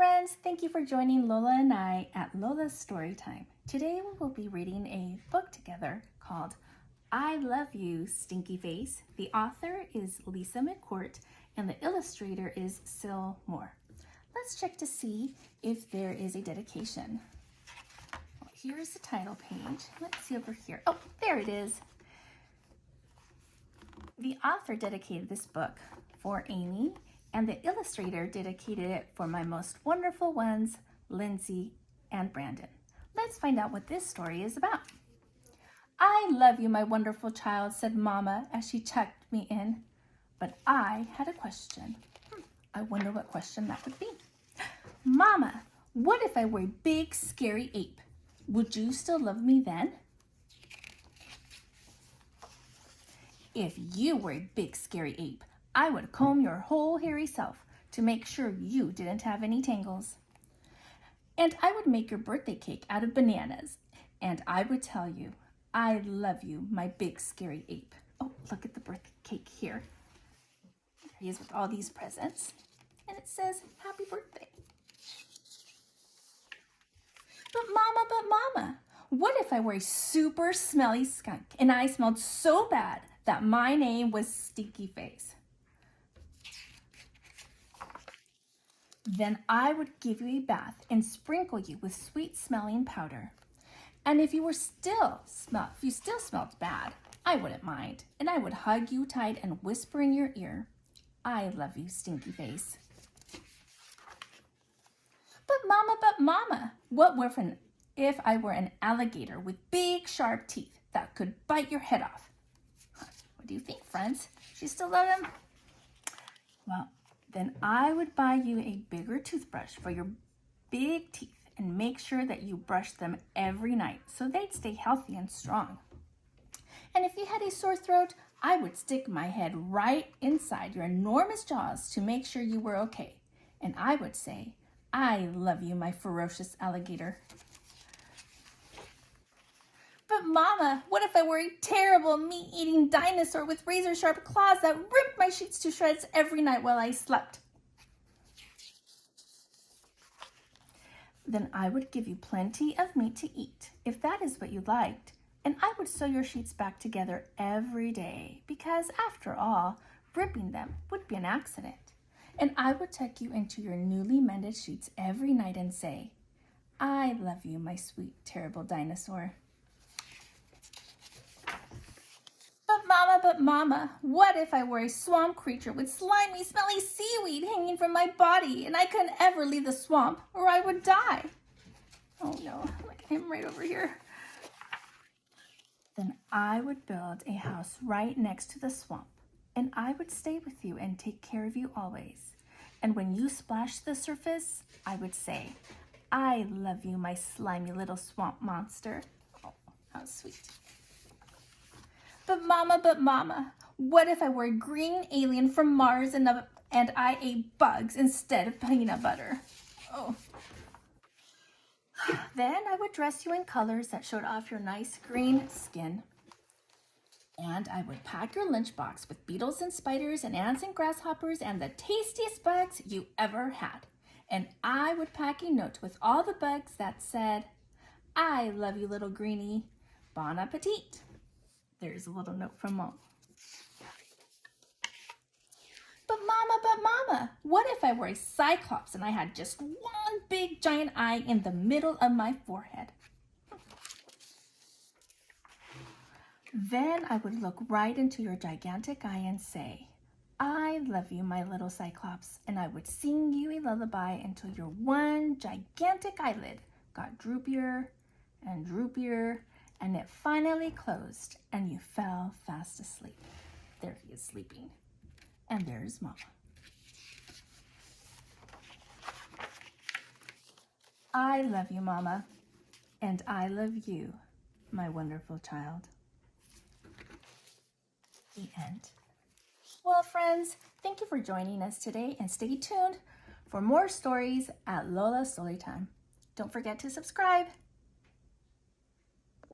friends, thank you for joining Lola and I at Lola's Storytime. Today we will be reading a book together called I Love You, Stinky Face. The author is Lisa McCourt and the illustrator is Syl Moore. Let's check to see if there is a dedication. Well, here is the title page. Let's see over here. Oh, there it is. The author dedicated this book for Amy, and the illustrator dedicated it for my most wonderful ones, Lindsay and Brandon. Let's find out what this story is about. I love you, my wonderful child, said Mama as she tucked me in. But I had a question. I wonder what question that would be. Mama, what if I were a big, scary ape? Would you still love me then? If you were a big, scary ape, I would comb your whole hairy self to make sure you didn't have any tangles. And I would make your birthday cake out of bananas. And I would tell you, I love you, my big, scary ape. Oh, look at the birthday cake here. There he is with all these presents. And it says, happy birthday. But Mama, what if I were a super smelly skunk and I smelled so bad that my name was Stinky Face? Then I would give you a bath and sprinkle you with sweet smelling powder. And if you still smelled bad, I wouldn't mind. And I would hug you tight and whisper in your ear, I love you, Stinky Face. But Mama, what if I were an alligator with big sharp teeth that could bite your head off? What do you think, friends? She still love him? Well, then I would buy you a bigger toothbrush for your big teeth and make sure that you brush them every night so they'd stay healthy and strong. And if you had a sore throat, I would stick my head right inside your enormous jaws to make sure you were okay. And I would say, I love you, my ferocious alligator. But Mama, what if I were a terrible meat-eating dinosaur with razor-sharp claws that ripped my sheets to shreds every night while I slept? Then I would give you plenty of meat to eat, if that is what you liked, and I would sew your sheets back together every day, because after all, ripping them would be an accident. And I would tuck you into your newly mended sheets every night and say, I love you, my sweet, terrible dinosaur. But Mama, what if I were a swamp creature with slimy, smelly seaweed hanging from my body and I couldn't ever leave the swamp or I would die? Oh no, look at him right over here. Then I would build a house right next to the swamp and I would stay with you and take care of you always. And when you splash the surface, I would say, I love you, my slimy little swamp monster. Oh, how sweet. But Mama, what if I were a green alien from Mars and I ate bugs instead of peanut butter? Oh. Then I would dress you in colors that showed off your nice green skin. And I would pack your lunchbox with beetles and spiders and ants and grasshoppers and the tastiest bugs you ever had. And I would pack a note with all the bugs that said, I love you, little greenie. Bon appetit. There's a little note from Mom. But Mama, what if I were a cyclops and I had just one big giant eye in the middle of my forehead? Then I would look right into your gigantic eye and say, I love you, my little cyclops, and I would sing you a lullaby until your one gigantic eyelid got droopier and droopier, and it finally closed and you fell fast asleep. There he is sleeping. And there's Mama. I love you, Mama, and I love you, my wonderful child. The end. Well, friends, thank you for joining us today and stay tuned for more stories at Lola's Storytime. Don't forget to subscribe.